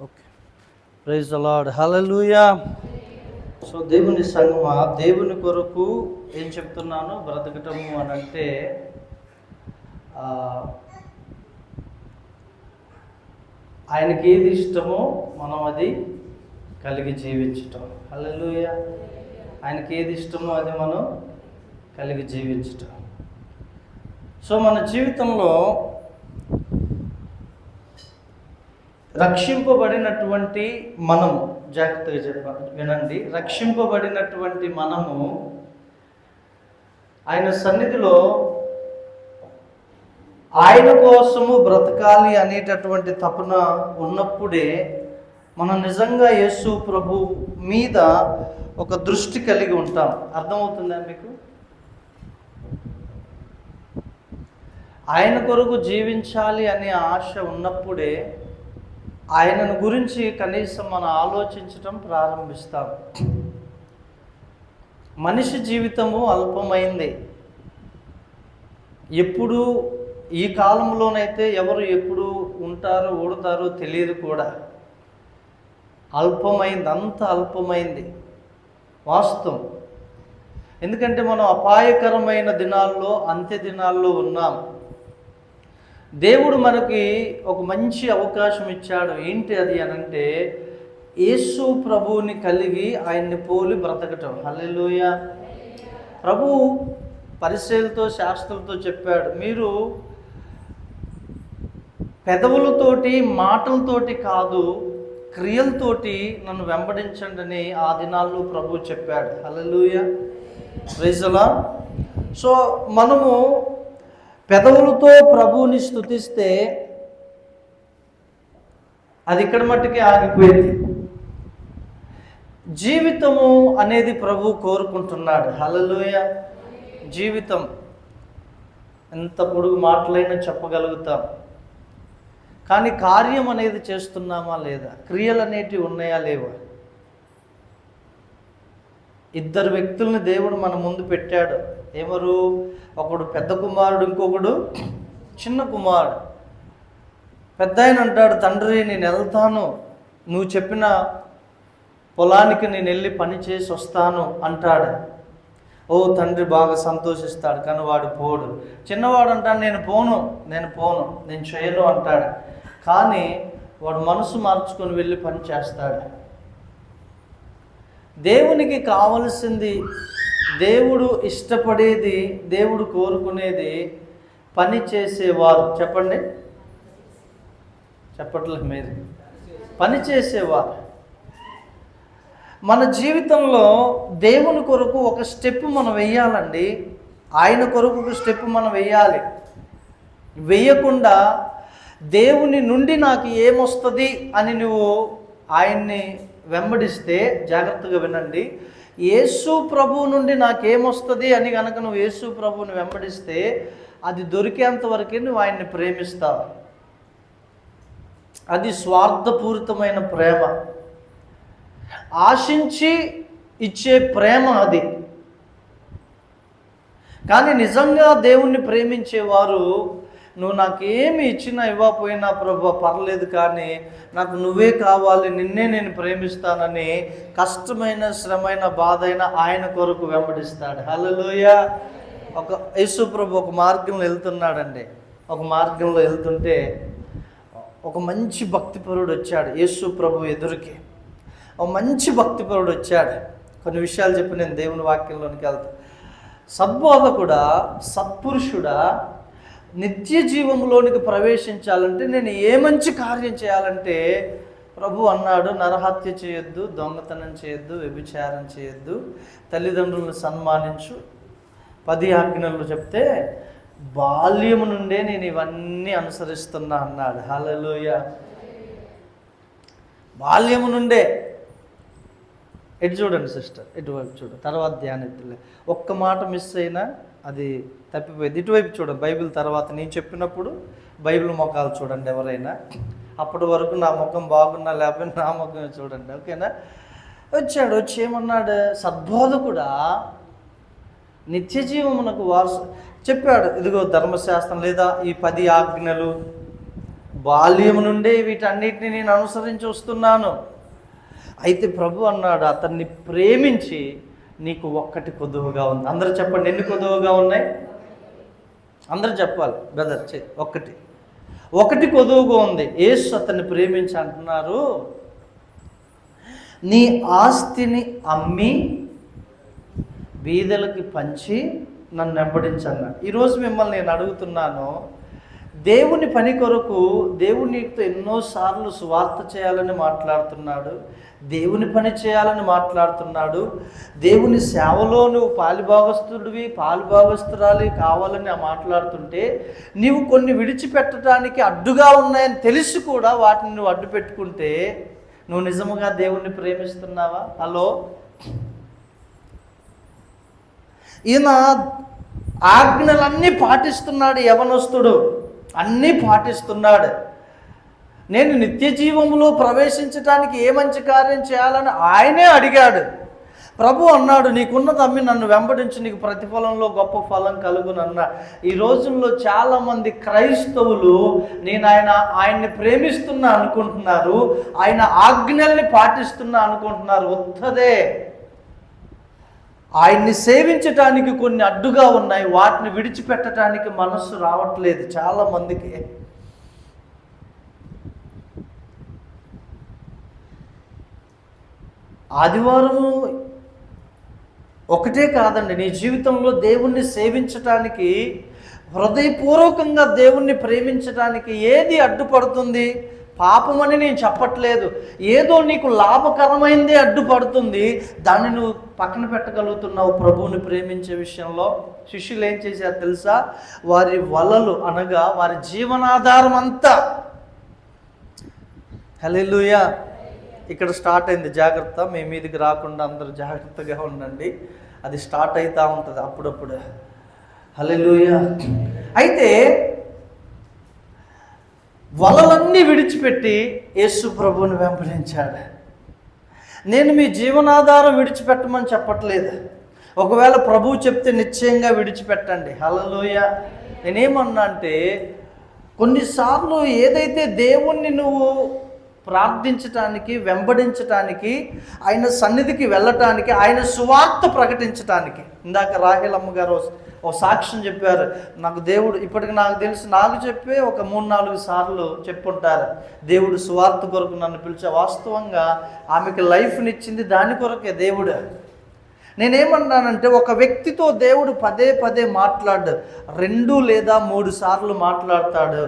Okay, praise the Lord, hallelujah. So దేవుని సంగమా, దేవుని కొరకు ఏం చెప్తున్నాను, బ్రతకటము అని అంటే ఆయనకి ఏది ఇష్టమో మనం అది కలిగి జీవించటం. హల్లెలూయా. ఆయనకి ఏది ఇష్టమో అది మనం కలిగి జీవించటం. సో మన జీవితంలో రక్షింపబడినటువంటి మనము, జాగ్రత్తగా వినండి, రక్షింపబడినటువంటి మనము ఆయన సన్నిధిలో ఆయన కోసము బ్రతకాలి అనేటటువంటి తపన ఉన్నప్పుడే మనం నిజంగా యేసు ప్రభు మీద ఒక దృష్టి కలిగి ఉంటాం. అర్థమవుతుందా మీకు? ఆయన కొరకు జీవించాలి అనే ఆశ ఉన్నప్పుడే ఆయనను గురించి కనీసం మనం ఆలోచించటం ప్రారంభిస్తాం. మనిషి జీవితము అల్పమైంది. ఎప్పుడు ఈ కాలంలోనైతే ఎవరు ఎప్పుడు ఉంటారో ఊడతారో తెలియదు కూడా. అల్పమైంది, అంత అల్పమైంది వాస్తవం. ఎందుకంటే మనం అపాయకరమైన దినాల్లో, అంత్య దినాల్లో ఉన్నాం. దేవుడు మనకి ఒక మంచి అవకాశం ఇచ్చాడు. ఏంటి అది అనంటే, యేసు ప్రభువుని కలిగి ఆయన్ని పోలి బ్రతకటం. హల్లెలూయా. ప్రభు పరిసయ్యులతో, శాస్త్రులతో చెప్పాడు, మీరు పెదవులతోటి మాటలతోటి కాదు, క్రియలతోటి నన్ను వెంబడించండి అని ఆ దినాల్లో ప్రభు చెప్పాడు. హల్లెలూయా, ప్రైజ్ ది లార్డ్. సో మనము పెదవులతో ప్రభువుని స్తుతిస్తే అది ఇక్కడ మట్టుకే ఆగిపోయింది. జీవితము అనేది ప్రభు కోరుకుంటున్నాడు. హల్లెలూయా. జీవితం ఎంత పొడుగు మాటలైనా చెప్పగలుగుతాం, కానీ కార్యం అనేది చేస్తున్నామా లేదా? క్రియలు అనేటివి ఉన్నాయా లేవా? ఇద్దరు వ్యక్తుల్ని దేవుడు మన ముందు పెట్టాడు. ఎవరు? ఒకడు పెద్ద కుమారుడు, ఇంకొకడు చిన్న కుమారుడు. పెద్ద ఆయన అంటాడు, తండ్రి నేను వెళ్తాను, నువ్వు చెప్పిన పొలానికి నేను వెళ్ళి పని చేసి వస్తాను అంటాడు. ఓ తండ్రి బాగా సంతోషిస్తాడు, కానీ వాడు పోడు. చిన్నవాడు అంటాడు, నేను పోను, నేను చేయను అంటాడు. కానీ వాడు మనసు మార్చుకొని వెళ్ళి పని చేస్తాడు. దేవునికి కావలసింది, దేవుడు ఇష్టపడేది, దేవుడు కోరుకునేది పని చేసేవారు. చెప్పండి, చెప్పట్లేదు మీరు? పని చేసేవారు. మన జీవితంలో దేవుని కొరకు ఒక స్టెప్ మనం వెయ్యాలండి. ఆయన కొరకు ఒక స్టెప్ మనం వెయ్యాలి. వెయ్యకుండా దేవుని నుండి నాకు ఏమొస్తుంది అని నువ్వు ఆయన్ని వెంబడిస్తే, జాగ్రత్తగా వినండి, యేసు ప్రభువు నుండి నాకేమొస్తుంది అని కనుక నువ్వు యేసు ప్రభువుని వెంబడిస్తే అది దొరికేంత వరకే నువ్వు ఆయన్ని ప్రేమిస్తావు. అది స్వార్థపూరితమైన ప్రేమ, ఆశించి ఇచ్చే ప్రేమ అది. కానీ నిజంగా దేవుణ్ణి ప్రేమించేవారు, నువ్వు నాకేమి ఇచ్చినా ఇవ్వకపోయినా ప్రభు పర్లేదు, కానీ నాకు నువ్వే కావాలి, నిన్నే నేను ప్రేమిస్తానని కష్టమైన, శ్రమైన, బాధైన ఆయన కొరకు వెంబడిస్తాడు. హల్లెలూయా. ఒక యేసు ప్రభు ఒక మార్గంలో వెళ్తున్నాడండి. ఒక మార్గంలో వెళ్తుంటే ఒక మంచి భక్తిపరుడు వచ్చాడు యేసు ప్రభు ఎదురుకి. ఒక మంచి భక్తిపరుడు వచ్చాడు. కొన్ని విషయాలు చెప్పి నేను దేవుని వాక్యంలోనికి వెళ్తాను. సద్బోధకుడా, సత్పురుషుడా, నిత్య జీవంలోనికి ప్రవేశించాలంటే నేను ఏ మంచి కార్యం చేయాలంటే ప్రభు అన్నాడు, నరహత్య చేయొద్దు, దొంగతనం చేయొద్దు, వ్యభిచారం చేయొద్దు, తల్లిదండ్రులను సన్మానించు, 10 ఆజ్ఞలు చెప్తే బాల్యము నుండే నేను ఇవన్నీ అనుసరిస్తున్నా అన్నాడు. హల్లెలూయా. బాల్యము నుండే. ఇటు చూడండి సిస్టర్, ఇటువైపు చూడండి, తర్వాత ధ్యానెత్తులే. ఒక్క మాట మిస్ అయినా అది తప్పిపోయింది. ఇటువైపు చూడండి, బైబిల్ తర్వాత నేను చెప్పినప్పుడు బైబిల్ ముఖాలు చూడండి ఎవరైనా. అప్పటి వరకు నా ముఖం బాగున్నా లేకపోయినా నా ముఖం చూడండి, ఓకేనా? వచ్చాడు, వచ్చి ఏమన్నాడు, సద్బోధకుడా, నిత్య జీవమునకు వారసు చెప్పాడు. ఇదిగో ధర్మశాస్త్రం లేదా ఈ 10 ఆజ్ఞలు, బాల్యం నుండే వీటన్నిటిని నేను అనుసరించి వస్తున్నాను. అయితే ప్రభు అన్నాడు, అతన్ని ప్రేమించి నీకు ఒక్కటి కొదువుగా ఉంది. అందరూ చెప్పండి, ఎన్ని కొదువుగా ఉన్నాయి? అందరూ చెప్పాలి బ్రదర్. ఒకటి కొదువుగా ఉంది. యేసు అతన్ని ప్రేమించి అంటున్నారు, నీ ఆస్తిని అమ్మి బీదలకి పంచి నన్ను వెంబడించన్నాడు. ఈరోజు మిమ్మల్ని నేను అడుగుతున్నాను, దేవుని పని కొరకు దేవుడు నీతో ఎన్నోసార్లు సువార్త చేయాలని మాట్లాడుతున్నాడు, దేవుని పని చేయాలని మాట్లాడుతున్నాడు, దేవుని సేవలో నువ్వు పాలుభాగస్తురాలి కావాలని మాట్లాడుతుంటే నీవు కొన్ని విడిచిపెట్టడానికి అడ్డుగా ఉన్నాయని తెలిసి కూడా వాటిని నువ్వు అడ్డు పెట్టుకుంటే నువ్వు నిజముగా దేవుణ్ణి ప్రేమిస్తున్నావా? హలో, ఈయన ఆజ్ఞలన్నీ పాటిస్తున్నాడు, యవనస్తుడు అన్నీ పాటిస్తున్నాడు. నేను నిత్య జీవంలో ప్రవేశించడానికి ఏ మంచి కార్యం చేయాలని ఆయనే అడిగాడు. ప్రభు అన్నాడు, నీకున్నది అమ్మి నన్ను వెంబడించి నీకు ప్రతిఫలంలో గొప్ప ఫలం కలుగునన్నా. ఈ రోజుల్లో చాలామంది క్రైస్తవులు నేను ఆయన్ని ప్రేమిస్తున్నా అనుకుంటున్నారు, ఆయన ఆజ్ఞల్ని పాటిస్తున్నా అనుకుంటున్నారు. వద్దదే, ఆయన్ని సేవించటానికి కొన్ని అడ్డుగా ఉన్నాయి, వాటిని విడిచిపెట్టడానికి మనస్సు రావట్లేదు చాలామందికి. ఆదివారము ఒకటే కాదండి, నీ జీవితంలో దేవుణ్ణి సేవించటానికి, హృదయపూర్వకంగా దేవుణ్ణి ప్రేమించటానికి ఏది అడ్డుపడుతుంది? పాపమని నేను చెప్పట్లేదు, ఏదో నీకు లాభకరమైందే అడ్డుపడుతుంది, దాన్ని నువ్వు పక్కన పెట్టగలుగుతున్నావు ప్రభువుని ప్రేమించే విషయంలో. శిష్యులు ఏం చేశారు తెలుసా? వారి వలలు అనగా వారి జీవనాధారం అంతా, హల్లెలూయా, ఇక్కడ స్టార్ట్ అయింది. జాగ్రత్త, మీ మీదికి రాకుండా అందరూ జాగ్రత్తగా ఉండండి, అది స్టార్ట్ అవుతూ ఉంటుంది అప్పుడప్పుడు. హల్లెలూయా. అయితే వలలన్నీ విడిచిపెట్టి యేసు ప్రభువుని వెంబడించాడు. నేను మీ జీవనాధారం విడిచిపెట్టమని చెప్పట్లేదు, ఒకవేళ ప్రభువు చెప్తే నిశ్చయంగా విడిచిపెట్టండి. హల్లెలూయా. నేనేమన్నా అంటే, కొన్నిసార్లు ఏదైతే దేవుణ్ణి నువ్వు ప్రార్థించటానికి, వెంబడించటానికి, ఆయన సన్నిధికి వెళ్ళటానికి, ఆయన సువార్త ప్రకటించటానికి, ఇందాక రాహేలమ్మ గారు ఓ సాక్ష్యం చెప్పారు. నాకు దేవుడు ఇప్పటికి నాకు తెలిసి నాకు చెప్పే ఒక 3-4 సార్లు చెప్పుంటారు, దేవుడు సువార్త కొరకు నన్ను పిలిచే. వాస్తవంగా ఆమెకి లైఫ్నిచ్చింది దాని కొరకే దేవుడు. నేనేమన్నానంటే, ఒక వ్యక్తితో దేవుడు పదే పదే మాట్లాడు, 2 లేదా 3 సార్లు మాట్లాడతాడు,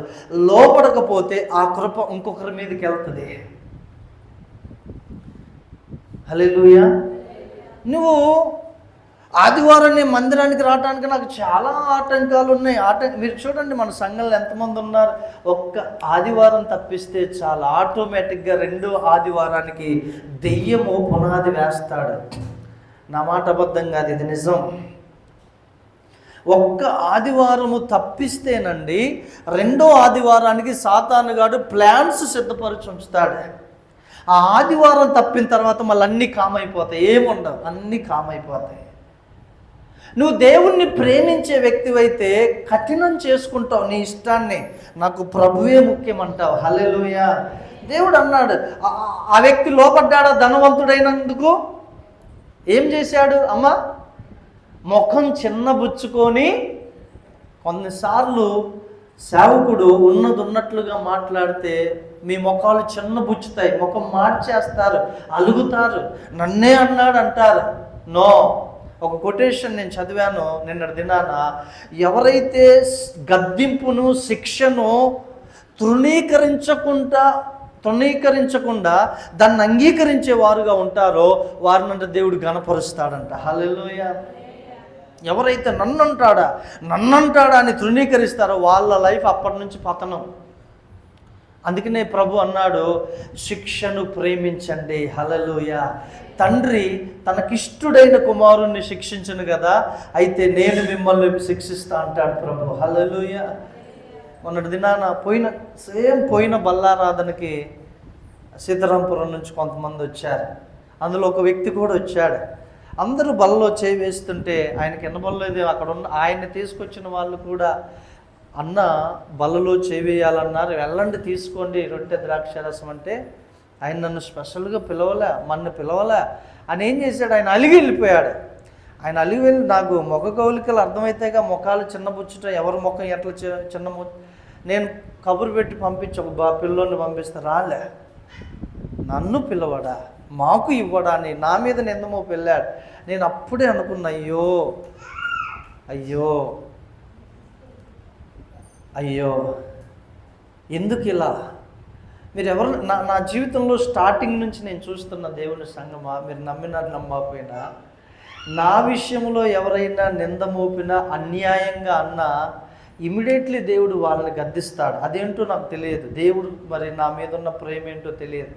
లోపడకపోతే ఆ కృప ఇంకొకరి మీదకి వెళ్తుంది. హల్లెలూయా. నువ్వు ఆదివారం మందిరానికి రావడానికి నాకు చాలా ఆటంకాలు ఉన్నాయి. మీరు చూడండి, మన సంఘంలో ఎంతమంది ఉన్నారు? ఒక్క ఆదివారం తప్పిస్తే చాలా, ఆటోమేటిక్గా 2వ ఆదివారానికి దెయ్యము పునాది వేస్తాడు. నా మాట అబద్ధం కాదు, ఇది నిజం. ఒక్క ఆదివారము తప్పిస్తేనండి 2వ ఆదివారానికి సాతానుగాడు ప్లాన్స్ సిద్ధపరిచి ఉంచుతాడు. ఆ ఆదివారం తప్పిన తర్వాత మళ్ళీ అన్నీ కామైపోతాయి, ఏముండవు, అన్నీ కామైపోతాయి. నువ్వు దేవుణ్ణి ప్రేమించే వ్యక్తివైతే కఠినం చేసుకుంటావు నీ ఇష్టాన్ని, నాకు ప్రభువే ముఖ్యమంటావు. హల్లెలూయా. దేవుడు అన్నాడు, ఆ వ్యక్తి లోపడ్డాడా ధనవంతుడైనందుకు? ఏం చేశాడు? అమ్మ ముఖం చిన్నబుచ్చుకొని, కొన్నిసార్లు సేవకుడు ఉన్నట్లుగా మాట్లాడితే మీ ముఖాలు చిన్నబుచ్చుతాయి, ముఖం మార్చేస్తారు, అలుగుతారు, నన్నే అన్నాడు అంటారు. నో, ఒక కొటేషన్ నేను చదివాను నిన్నటి దినాన, ఎవరైతే గద్దింపును, శిక్షను తృణీకరించకుండా దాన్ని అంగీకరించే వారుగా ఉంటారో వారినంట దేవుడు ఘనపరుస్తాడంట. హల్లెలూయా. ఎవరైతే నన్నంటాడా అని తృణీకరిస్తారో వాళ్ళ లైఫ్ అప్పటి నుంచి పతనం. అందుకనే ప్రభు అన్నాడు, శిక్షను ప్రేమించండి. హల్లెలూయా. తండ్రి తనకిష్టుడైన కుమారుణ్ణి శిక్షించను కదా, అయితే నేను మిమ్మల్ని శిక్షిస్తా అంటాడు ప్రభు. హల్లెలూయా. మొన్నటి దినాన పోయిన బల్లారాధనకి సీతారాంపురం నుంచి కొంతమంది వచ్చారు, అందులో ఒక వ్యక్తి కూడా వచ్చాడు. అందరూ బల్లలో చేయి వేస్తుంటే ఆయనకి ఎన్న బల్లో అక్కడ ఉన్న ఆయన్ని తీసుకొచ్చిన వాళ్ళు కూడా అన్న బలలో చేవేయాలన్నారు, వెళ్ళండి తీసుకోండి రొట్టె ద్రాక్షరసం అంటే ఆయన నన్ను స్పెషల్గా పిలవలే, మన్ను పిలవలే అని ఏం చేశాడు, ఆయన అలిగి వెళ్ళిపోయాడు. ఆయన అలిగి వెళ్ళి నాకు మొఖ కౌలికలు అర్థమైతేగా, ముఖాలు చిన్నబుచ్చుట, ఎవరి ముఖం ఎట్లా చిన్న నేను కబురు పెట్టి పంపించి ఒక పిల్లోని పంపిస్తే రాలే, నన్ను పిలవడా, మాకు ఇవ్వడా అని నా మీద నిందమో వెళ్ళాడు. నేను అప్పుడే అనుకున్నా, అయ్యో అయ్యో అయ్యో ఎందుకు ఇలా. మీరు ఎవరు నా జీవితంలో స్టార్టింగ్ నుంచి నేను చూస్తున్న దేవుని సంగమా, మీరు నమ్మినా నమ్మకపోయినా, నా విషయంలో ఎవరైనా నింద మోపినా అన్యాయంగా అన్నా ఇమీడియట్లీ దేవుడు వాళ్ళని గద్దిస్తాడు. అదేంటో నాకు తెలియదు, దేవుడు మరి నా మీద ఉన్న ప్రేమ ఏంటో తెలియదు.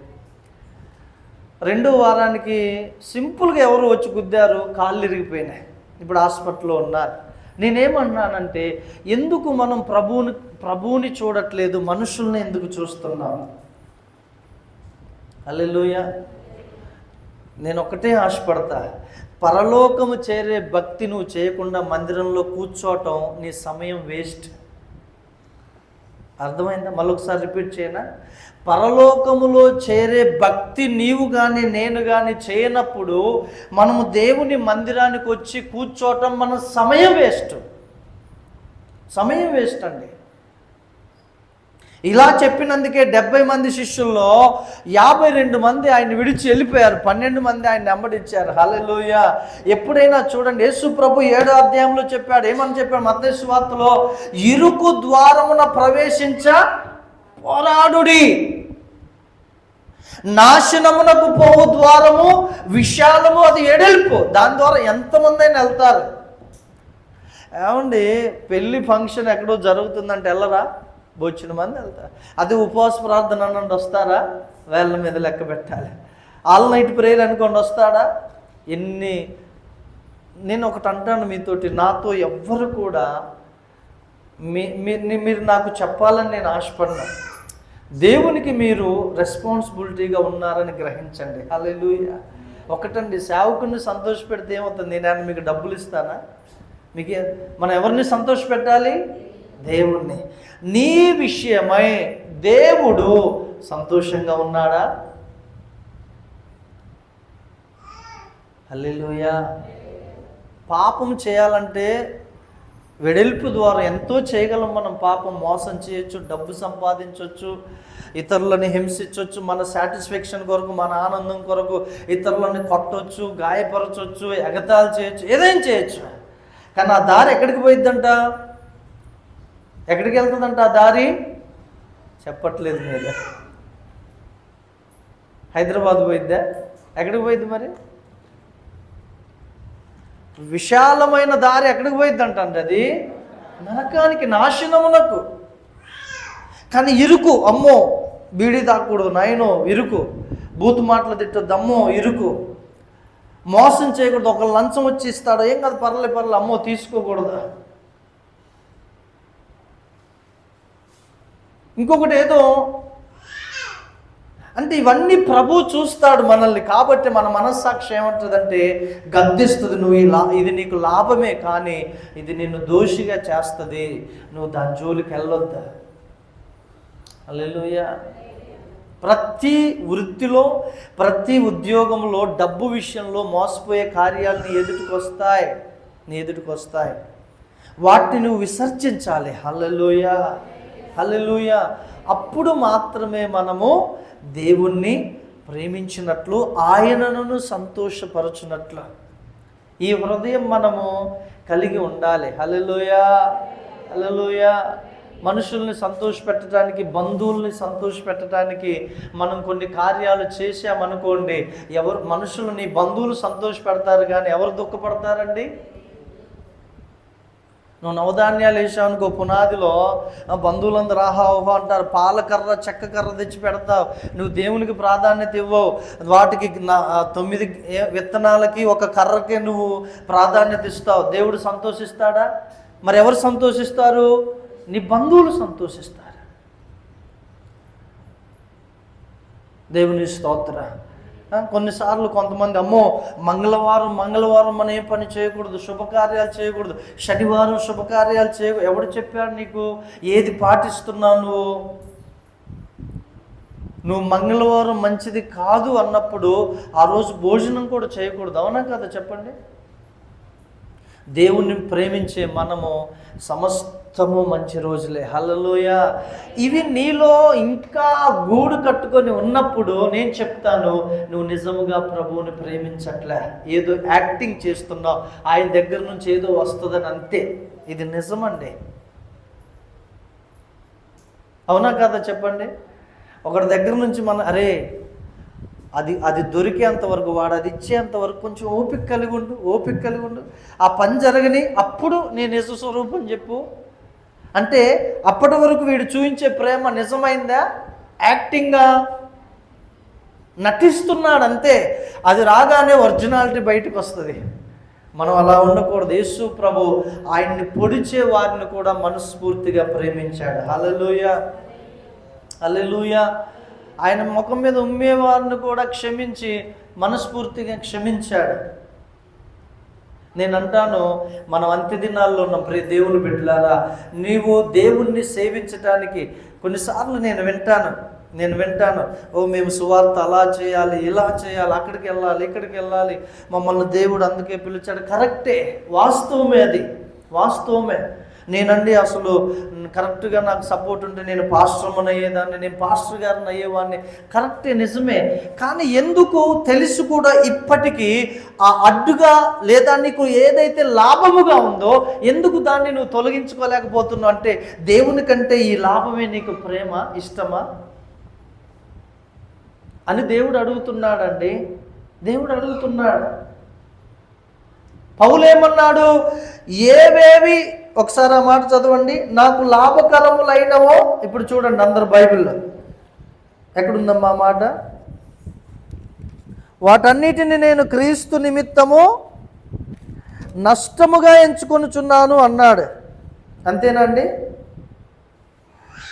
2వ వారానికి సింపుల్గా ఎవరు వచ్చి గుద్దారు, కాళ్ళు ఇరిగిపోయినాయి, ఇప్పుడు హాస్పిటల్లో ఉన్నారు. నేనేమన్నానంటే, ఎందుకు మనం ప్రభువుని చూడట్లేదు, మనుషుల్ని ఎందుకు చూస్తున్నాము? హల్లెలూయా. నేను ఒకటే ఆశపడతా, పరలోకము చేరే భక్తి నువ్వు చేయకుండా మందిరంలో కూర్చోవటం నీ సమయం వేస్ట్. అర్థమైందా? మళ్ళొకసారి రిపీట్ చేయనా? పరలోకములో చేరే భక్తి నీవు కానీ నేను కానీ చేయనప్పుడు మనము దేవుని మందిరానికి వచ్చి కూర్చోవటం మన సమయం వేస్ట్ అండి. ఇలా చెప్పినందుకే 70 మంది శిష్యుల్లో 52 మంది ఆయన విడిచి వెళ్ళిపోయారు, 12 మంది ఆయన వెంబడించారు. హల్లెలూయా. ఎప్పుడైనా చూడండి, యేసు ప్రభు 7వ అధ్యాయంలో చెప్పాడు, ఏమని చెప్పాడు? మత్తయి సువార్తలో, ఇరుకు ద్వారమున ప్రవేశించ పోరాడుడి, నాశనమునకు పోవు ద్వారము విశాలము, అది ఎడల్పు, దాని ద్వారా ఎంతమంది అయినా వెళ్తారు. ఏమండి, పెళ్లి ఫంక్షన్ ఎక్కడో జరుగుతుందంటే వెళ్ళరా? బొచ్చిన మంది వెళ్తారు. అది ఉపవాస ప్రార్థన అనండి, వస్తారా? వేళ్ళ మీద లెక్క పెట్టాలి. ఆల్ నైట్ ప్రేయర్ అనుకోండి, వస్తాడా? నేను ఒకటి అంటాను మీతోటి, నాతో ఎవ్వరు కూడా మీరు నాకు చెప్పాలని నేను ఆశపడినా, దేవునికి మీరు రెస్పాన్సిబిలిటీగా ఉన్నారని గ్రహించండి. హల్లెలూయా. ఒకటండి, సేవకుని సంతోషపెడితే ఏమవుతుంది? నేను మీకు డబ్బులు ఇస్తానా? మనం ఎవరిని సంతోషపెట్టాలి? దేవుణ్ణి. నీ విషయమై దేవుడు సంతోషంగా ఉన్నాడా? హల్లెలూయా. పాపం చేయాలంటే వెడల్పు ద్వారా ఎంతో చేయగలం మనం. పాపం మోసం చేయొచ్చు, డబ్బు సంపాదించవచ్చు, ఇతరులని హింసించవచ్చు, మన సాటిస్ఫాక్షన్ కొరకు, మన ఆనందం కొరకు ఇతరులని కొట్టవచ్చు, గాయపరచవచ్చు, ఎగతాళి చేయొచ్చు, ఏదైనా చేయొచ్చు. కానీ ఆ దారి ఎక్కడికి పోయిద్దంట? ఎక్కడికి వెళ్తుందంట ఆ దారి? చెప్పట్లేదు మీరు. హైదరాబాద్ పోయిద్దా? ఎక్కడికి పోయిద్ది మరి? విశాలమైన దారి ఎక్కడికి పోయిద్దంట అంటే అది నరకానికి, నాశనమునకు. కానీ ఇరుకు, అమ్మో బీడీ తాకూడదు నాయనో, ఇరుకు. బూతు మాటలు తిట్టొద్దు, అమ్మో ఇరుకు. మోసం చేయకూడదు, ఒక లంచం వచ్చి ఇస్తాడు, ఏం కాదు పర్లే, అమ్మో తీసుకోకూడదు. ఇంకొకటి ఏదో అంటే ఇవన్నీ ప్రభు చూస్తాడు మనల్ని. కాబట్టి మన మనస్సాక్షి ఏమంటుందంటే గద్దిస్తుంది, నువ్వు ఇది నీకు లాభమే, కానీ ఇది నిన్ను దోషిగా చేస్తుంది, నువ్వు దాని జోలికి వెళ్ళొద్దా. హల్లెలూయా. ప్రతి వృత్తిలో, ప్రతి ఉద్యోగంలో, డబ్బు విషయంలో మోసపోయే కార్యాలు నీ ఎదుటికి వస్తాయి. వాటిని నువ్వు విసర్జించాలి. హల్లెలూయా. హల్లెలూయా. అప్పుడు మాత్రమే మనము దేవుణ్ణి ప్రేమించినట్లు, ఆయనను సంతోషపరచునట్లు ఈ హృదయం మనము కలిగి ఉండాలి. హల్లెలూయా. హల్లెలూయా. మనుషుల్ని సంతోషపెట్టడానికి, బంధువుల్ని సంతోషపెట్టడానికి మనం కొన్ని కార్యాలు చేశామనుకోండి, మనుషులు నీ బంధువులు సంతోషపెడతారు కానీ ఎవరు దుఃఖపడతారండి? నువ్వు నవధాన్యాలు వేసావనుకో, పునాదిలో బంధువులందరూ ఆహా ఓహో అంటారు, పాలకర్ర చెక్క కర్ర తెచ్చి పెడతావు, నువ్వు దేవునికి ప్రాధాన్యత ఇవ్వవు, వాటికి 9 విత్తనాలకి ఒక కర్రకి నువ్వు ప్రాధాన్యత ఇస్తావు, దేవుడు సంతోషిస్తాడా? మరి ఎవరు సంతోషిస్తారు? నీ బంధువులు సంతోషిస్తారు. దేవుని స్తోత్ర. కొన్నిసార్లు కొంతమంది అమ్మో మంగళవారం మనం ఏ పని చేయకూడదు, శుభకార్యాలు చేయకూడదు, శనివారం శుభకార్యాలు చేయకూడదు. ఎవడు చెప్పాడు నీకు? ఏది పాటిస్తున్నావు నువ్వు? మంగళవారం మంచిది కాదు అన్నప్పుడు ఆ రోజు భోజనం కూడా చేయకూడదు, అవునా కదా చెప్పండి? దేవుణ్ణి ప్రేమించే మనము సమస్తము మంచి రోజులే. హల్లెలూయా. ఇవి నీలో ఇంకా గూడు కట్టుకొని ఉన్నప్పుడు నేను చెప్తాను, నువ్వు నిజముగా ప్రభువుని ప్రేమించట్లే, ఏదో యాక్టింగ్ చేస్తున్నావు, ఆయన దగ్గర నుంచి ఏదో వస్తుందని అంతే. ఇది నిజమండి, అవునా కదా చెప్పండి? ఒకరి దగ్గర నుంచి మనం అది దొరికేంత వరకు, వాడు అది ఇచ్చేంత వరకు కొంచెం ఓపిక కలిగి ఉండు. ఆ పని జరగని అప్పుడు నేను యేసు స్వరూపం చెప్పు అంటే అప్పటి వరకు వీడు చూపించే ప్రేమ నిజమైందా, యాక్టింగా, నటిస్తున్నాడు అంతే. అది రాగానే ఒరిజినాలిటీ బయటకు వస్తుంది. మనం అలా ఉండకూడదు. యేసు ప్రభు ఆయన్ని పొడిచే వారిని కూడా మనస్ఫూర్తిగా ప్రేమించాడు. హల్లెలూయా, హల్లెలూయా. ఆయన ముఖం మీద ఉమ్మేవారిని కూడా క్షమించి మనస్ఫూర్తిగా క్షమించాడు. నేను అంటాను, మనం అంత్య దినాల్లో ఉన్న ప్రియ దేవుని బిడ్డలారా, నీవు దేవుణ్ణి సేవించటానికి కొన్నిసార్లు నేను వింటాను, మేము సువార్త అలా చేయాలి, ఇలా చేయాలి, అక్కడికి వెళ్ళాలి, ఇక్కడికి వెళ్ళాలి, మమ్మల్ని దేవుడు అందుకే పిలిచాడు. కరెక్టే, వాస్తవమే, అది వాస్తవమే. నేనండి అసలు కరెక్ట్గా నాకు సపోర్ట్ ఉంటే నేను పాస్టర్ని అయ్యేదాన్ని, నేను పాస్టర్ గారిని అయ్యేవాడిని. కరెక్టే, నిజమే. కానీ ఎందుకు తెలిసి కూడా ఇప్పటికీ ఆ అడ్డుగా లేదా నీకు ఏదైతే లాభముగా ఉందో ఎందుకు దాన్ని నువ్వు తొలగించుకోలేకపోతున్నావు? అంటే దేవుని కంటే ఈ లాభమే నీకు ప్రేమ, ఇష్టమా అని దేవుడు అడుగుతున్నాడండి. దేవుడు అడుగుతున్నాడు. పౌలేమన్నాడు? ఏవేవి, ఒకసారి ఆ మాట చదవండి, నాకు లాభకరములైనవో. ఇప్పుడు చూడండి అందరు బైబిల్లో ఎక్కడుందమ్మా మాట? వాటన్నిటిని నేను క్రీస్తు నిమిత్తము నష్టముగా ఎంచుకొనుచున్నాను అన్నాడు. అంతేనా అండి?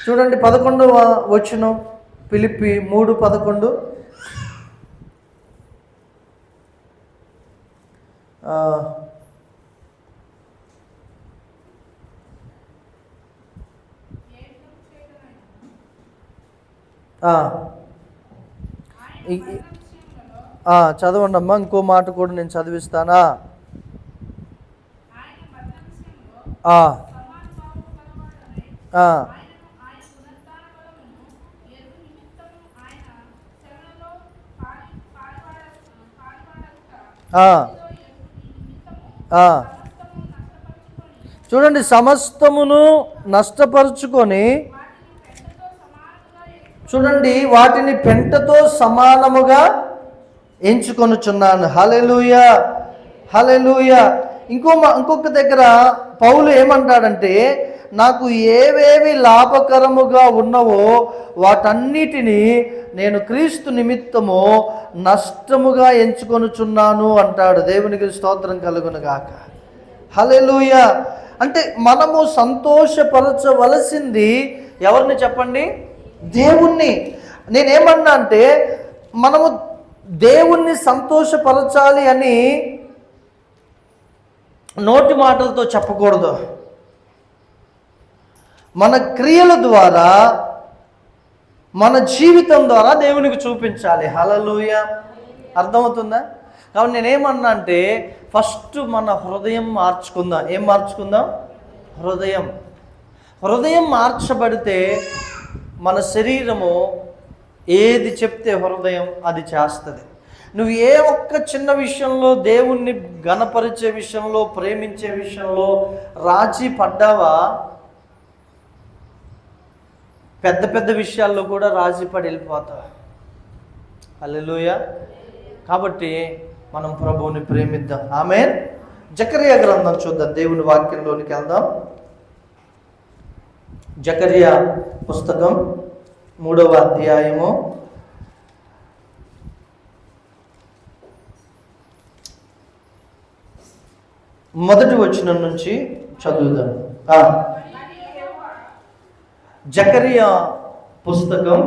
చూడండి 11వ వచనం, ఫిలిప్పీ 3:11. చదవండి అమ్మా, ఇంకో మాట కూడా నేను చదివిస్తానా? చూడండి, సమస్తమును నష్టపరుచుకొని, చూడండి, వాటిని పెంటతో సమానముగా ఎంచుకొనుచున్నాను. హల్లెలూయా, హల్లెలూయా. ఇంకొక దగ్గర పౌలు ఏమంటాడంటే, నాకు ఏవేవి లాభకరముగా ఉన్నవో వాటన్నిటినీ నేను క్రీస్తు నిమిత్తము నష్టముగా ఎంచుకొనుచున్నాను అంటాడు. దేవునికి స్తోత్రం కలుగును గాక. హల్లెలూయా. అంటే మనము సంతోషపరచవలసింది ఎవరిని చెప్పండి? దేవుణ్ణి. నేనేమన్నా అంటే, మనము దేవుణ్ణి సంతోషపరచాలి అని నోటి మాటలతో చెప్పకూడదు, మన క్రియల ద్వారా, మన జీవితం ద్వారా దేవునికి చూపించాలి. హల్లెలూయా. అర్థమవుతుందా? కాబట్టి నేనేమన్నా అంటే, ఫస్ట్ మన హృదయం మార్చుకుందాం. ఏం మార్చుకుందాం? హృదయం మార్చబడితే మన శరీరము ఏది చెప్తే హృదయం అది చేస్తుంది. నువ్వు ఏ ఒక్క చిన్న విషయంలో, దేవుణ్ణి ఘనపరిచే విషయంలో, ప్రేమించే విషయంలో రాజీ పడ్డావా, పెద్ద పెద్ద విషయాల్లో కూడా రాజీ పడి వెళ్ళిపోతావు. హల్లెలూయా. కాబట్టి మనం ప్రభువుని ప్రేమిద్దాం. ఆమేన్. జకరియా గ్రంథం చూద్దాం, దేవుని వాక్యంలోనికి వెళ్దాం. జకరియా పుస్తకం 3వ అధ్యాయము 1వ వచనం నుంచి చదువుదాం. జకరియా పుస్తకం